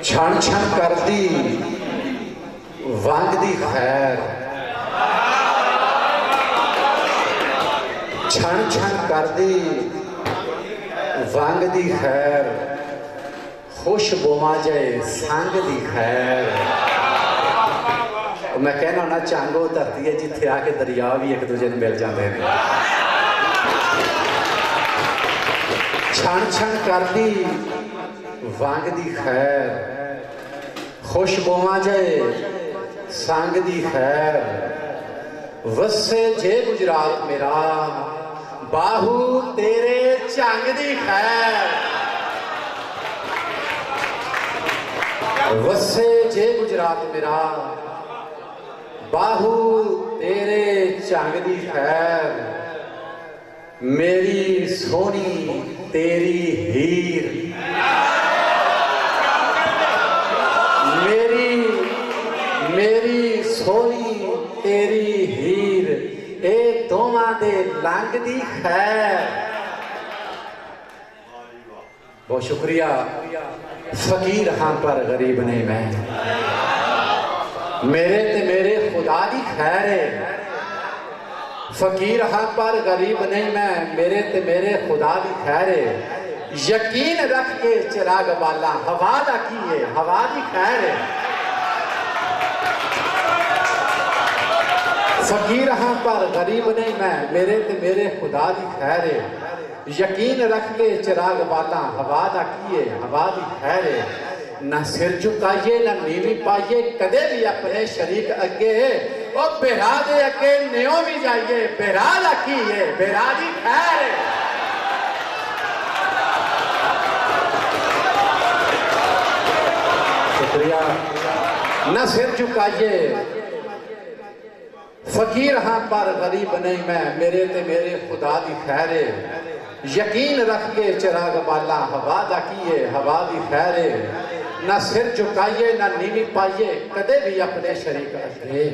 छण छण करदी वंग दी खैर, छण छण करदी वंग दी खैर, खुश बोमा जाए संग दी खैर। मैं कहना होना चांगो धरती है जिथे आके दरिया भी एक दूजे को मिल जाते हैं। छण छण करदी वंग दी खैर, खुश बोमा जाए संग दी खैर। वसे जे गुजरात मेरा बाहू तेरे झंग दी खैर। वसे जे गुजरात मेरा बाहू तेरे झंग दी खैर। मेरी सोनी तेरी हीर, मेरी सोनी तेरी हीर, ए दोवां दे लंघ दी खैर। बहुत शुक्रिया। फकीर हाँ पर गरीब नहीं मैं, मेरे ते मेरे खुदा दी खैर है। फकीर हाँ पर गरीब नहीं मैं, मेरे ते मेरे खुदा दी खैर है। यकीन रख के चिराग बाला हवा दा की है, हवा दी खैर है। फकीर हाँ पर गरीब नहीं मैं, मेरे ते मेरे खुदा दी खैर है। यकीन रख के चिराग बाला हवा दा की है, हवा दी खैर है। ना सिर झुकाइए ना नीवी पाइए कदे भी अपने शरीक अगे, और बेरा दे अगे न्यो भी जाइए, बेरा दा की है, बेरा दी खैर है। शुक्रिया। ना सिर झुकाइए, फकीर हाँ पर गरीब नहीं मैं, मेरे ते मेरे खुदा दी खैर है। यकीन रख के चिराग बाला हवा दा की है, हवा दी खैर है। ना सिर झुकाइए ना नीवी पाइए कदे भी अपने शरीक अगे,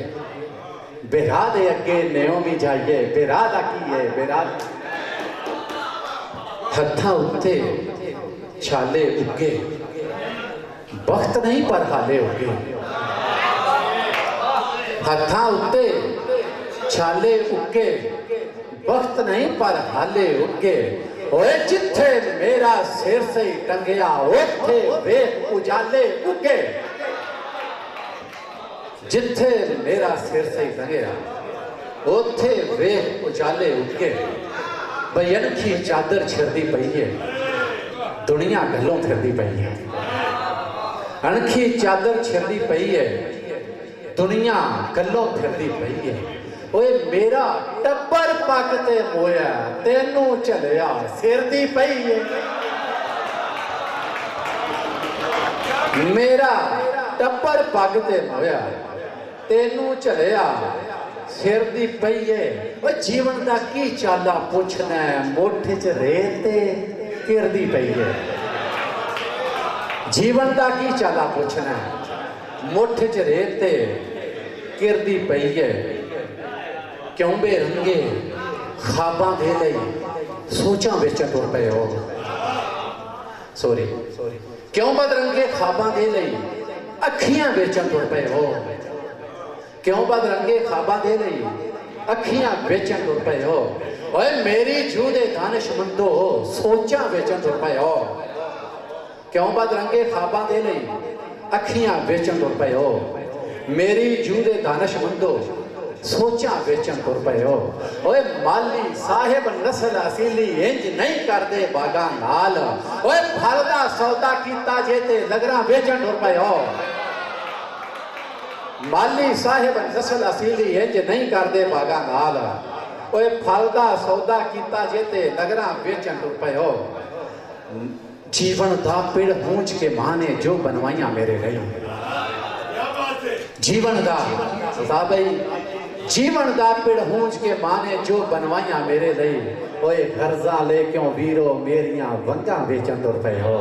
बेरा दे अगे न्यो भी जाइए, बेरा दा की है, बेरा। हत्था उत्ते छाले उगे, वक्त नहीं पर हाले उगे। हत्था उत्ते छाले उगे, वक्त नहीं पर हाले उगे। ओए जिथे मेरा सिर से टंगिया उथे वे उजाले उगे। जिथे मेरा सिर से टंगिया उथे वे उजाले उगे। बयन की चादर छिड़दी पई है, दुनिया गलों फिरदी पई है। अणखी चादर छिड़दी पई है, दुनिया गलों फिरदी पई है। ओए मेरा टब्बर पग ते मोया तेनू चलिया सिर दी पई है। मेरा टब्बर पग ते मोया तेनू चलिया सिर दी पई है। ओए जीवन दा की चाला पुछना है, मोठे च रेत किरदी पई है। जीवन दा की चाला पुछना है, मोठे च रेत किरदी पई है। क्यों बेरंगे खाबा दे लई सोचा बिच तुर पे हो। सॉरी, क्यों बदरंगे खाबा दे लई अखियां बिच तुर पे हो। क्यों बदरंगे खाबा दे लई अखियां बिच तुर पे हो। ओए मेरी जू दे दानिशमंदो सोचा बिच तुर पे हो। क्यों बदरंगे खाबा दे लई अखियां बिच तुर पे हो। मेरी जू दे दानिशमंदो सोचा बेचन तुर पे हो। ओए माली साहिब नस्ल असीली इंज नहीं करदे बागा नाल। ओए फलदा सौदा कीता जे ते लगरा बेचन तुर पे हो। माली साहिब नस्ल असीली इंज नहीं करदे बागा नाल। ओए फलदा सौदा कीता जे ते लगरा बेचन तुर पे हो। जीवन दा पेड़ पूंछ के मां ने जो बनवाइया मेरे लिए। जीवन दा साबई जीवन दा पेड़ हूंज के मां ने जो बनवाइया मेरे लिए। ओए गर्जा ले क्यों वीरो मेरिया वंगा बेचन तुर पे हो।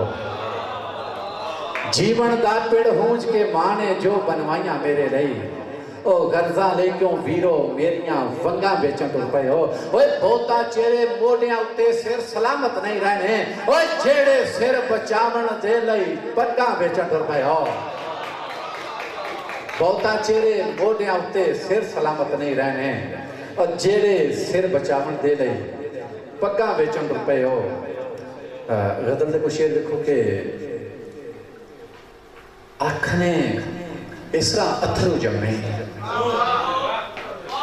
जीवन दा पेड़ हूंज के मां ने जो बनवाइया मेरे लिए। ओ गर्जा ले क्यों वीरो मेरिया वंगा बेचन तुर पे हो। ओए बहुता चेहरे मोडियां उत्ते सिर सलामत नहीं रहने। ओए जेड़े सिर बचावन दे लई पग्गा बेचन तुर पे हो। बहुता चेहरे मोडियां उत्ते सिर सलामत नहीं रहने और जेड़े सिर बचावन दे लई पग्गा बेचन तुर पे हो। गजल दे कुछ शेर देखो के आखने इसरा अथरू जमे,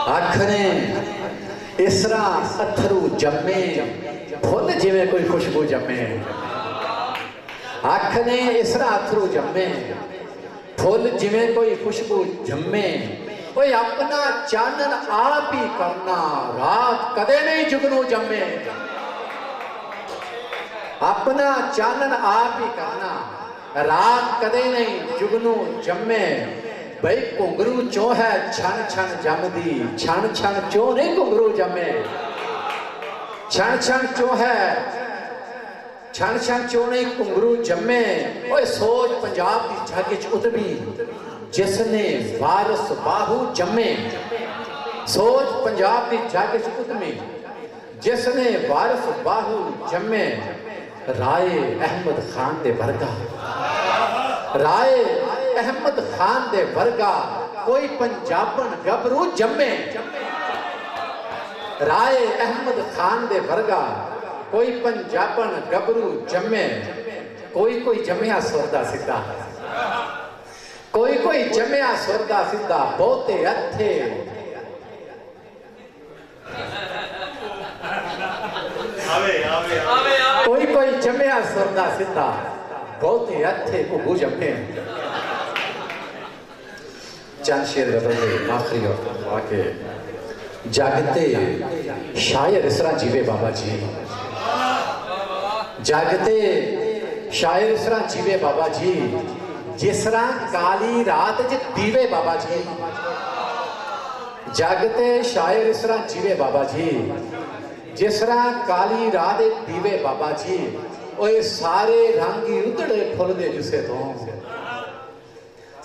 आखने इसरा अथरू जमे फुल जिमें कोई खुशबू जमे। आखने इसरा अथरू जमे फुल जिमें कोई खुशबू जमे। कोई अपना चानन आप ही करना रात कदे नहीं जुगनू जमे। अपना चानन आप ही करना रात कदे नहीं जुगनू जमे। भाई घुंगरू चो है छन छन जमदी, छन छन चो नहीं घुंगरू जमे। छन छन चो है छन छन चो नहीं घुंगरू जमे। ओए सोच पंजाब की जग च उतबी जिसने वारस बाहू जमे। सोच पंजाब की जग च उतबी जिसने वारस बाहू जमे। राय अहमद खान दे वर्गा, राय अहमद खान दे वर्गा कोई पंजाबन गबरू जमे। राय अहमद खान दे वर्गा कोई पंजाबन गबरू जमे। कोई कोई जमया सुरदा सीधा, कोई कोई जमया सुरदा सीधा बहुते अथे। कोई कोई जमया सुरदा सीधा बहुते अथे घुगू जमे। चंद शेर गजल आखिरी और आके जागते शायर इसरा जीवे बाबा जी। जागते शायर इसरा जीवे बाबा जी जिसरा काली रात च दीवे बाबा जी। जागते शायर इसरा जीवे बाबा जी जिसरा काली रात दीवे बाबा जी। ओए सारे रंगी उधड़े फुल दे जुसे तो,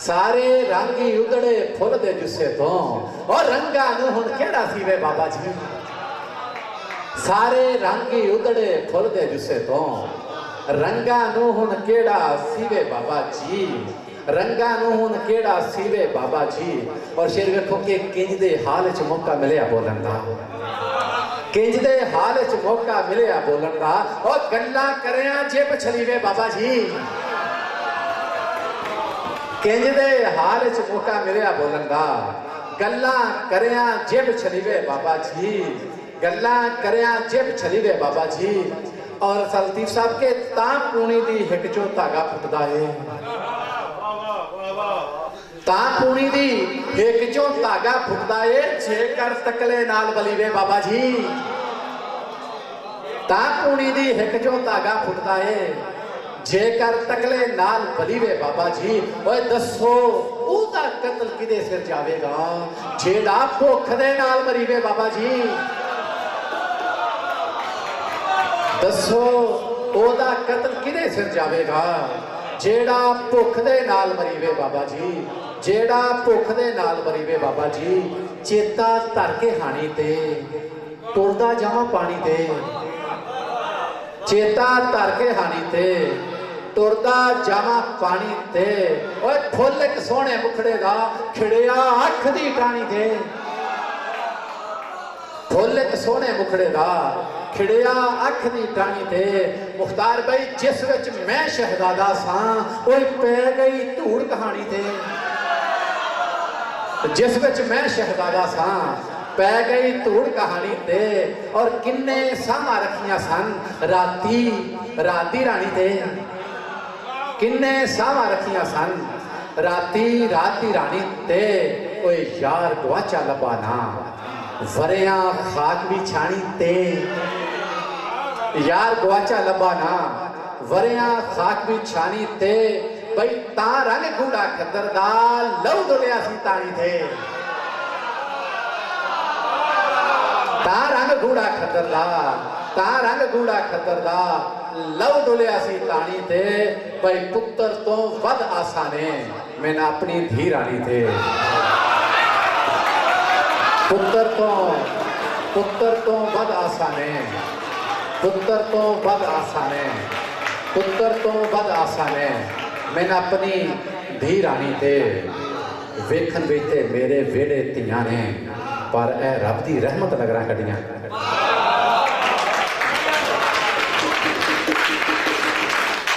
सारे रंगी उधड़े फुल दे जुसे तो और रंगा नू हुण केड़ा सीवे बाबा जी। सारे रंगी उधड़े फुल दे जुसे तो रंगा नू हुण केड़ा सीवे बाबा जी। रंगा नू हुण केड़ा सीवे बाबा जी। और शेर वेखो के किंज दे हाल च मौका मिलिया बोलन दा, किंज दे हाल च मौका मिलिया बोलन दा। और गल्ला करिया जेब छलीवे बाबा जी। किंज दे हाल च मौका मिलिया बोलन दा। गल्ला करिया जेब छलीवे बाबा जी। गल्ला करिया जेब छलीवे बाबा जी। और लतीफ साहब के तां पूनी दी हिक चो धागा फुटदा है, तां पूनी दी हिक चो धागा फुटदा है जेकर तकले नाल बलीवे बाबा जी। तां पूनी दी हिक चो धागा फुटदा है जेकर तकले नाल बलीवे बाबा जी। ओए दसो ओदा कत्ल किदे सिर जावेगा जेड़ा भुख दे नाल मरीवे बाबा जी। दसो ओदा कत्ल किदे सिर जावेगा जेड़ा भुख दे नाल मरीवे बाबा जी। जेड़ा भुख दे नाल मरीवे बाबा जी। चेता धर के हानी ते टुरदा जावां पानी ते। चेता धर के हानी ते टुरदा जावां पानी ते। ओए फुल एक सोहणे मुखड़े दा खिड़िया अख दी टाणी ते। फुल एक सोहणे मुखड़े दा खिड़िया अख दी टाणी ते। मुख्तार भाई जिस विच मैं शहजादा सां ओए पै गई धूड़ कहानी ते। जिस विच मैं शहजादा सां पै गई धूड़ कहानी ते। और किन्ने सामा रखियां सन राती राती रानी ते। किन्ने सामा रखियां सन राती राती रानी ते। ओए यार गुआचा लबाना वरिया खाक भी छानी ते। यार गुआचा लबाना वरिया खाक भी छानी ते। भाई ता रंग गूड़ा खदर दा लव दुलिया सी तानी थे। ता रंग गूड़ा खदर दा ता रंग गूड़ा खदर दा लव दुलिया सी तानी थे। भाई पुत्र तो वध आसाने मैंने अपनी धी रानी थे। ਪੁੱਤਰ ਤੋਂ ਵੱਧ ਆਸਾਂ ਨੇ, ਪੁੱਤਰ ਤੋਂ ਵੱਧ ਆਸਾਂ ਨੇ, ਪੁੱਤਰ ਤੋਂ ਵੱਧ ਆਸਾਂ ਨੇ। ਮੈਨੂੰ ਆਪਣੀ ਧੀ ਰਾਣੀ ਤੇ ਵੇਖਣ ਵਿੱਚ ਤੇ ਮੇਰੇ ਵਿਹੜੇ ਧੀਆਂ ਨੇ, ਪਰ ਇਹ ਰੱਬ ਦੀ ਰਹਿਮਤ ਨਗਰਾਂ ਕੱਢੀਆਂ।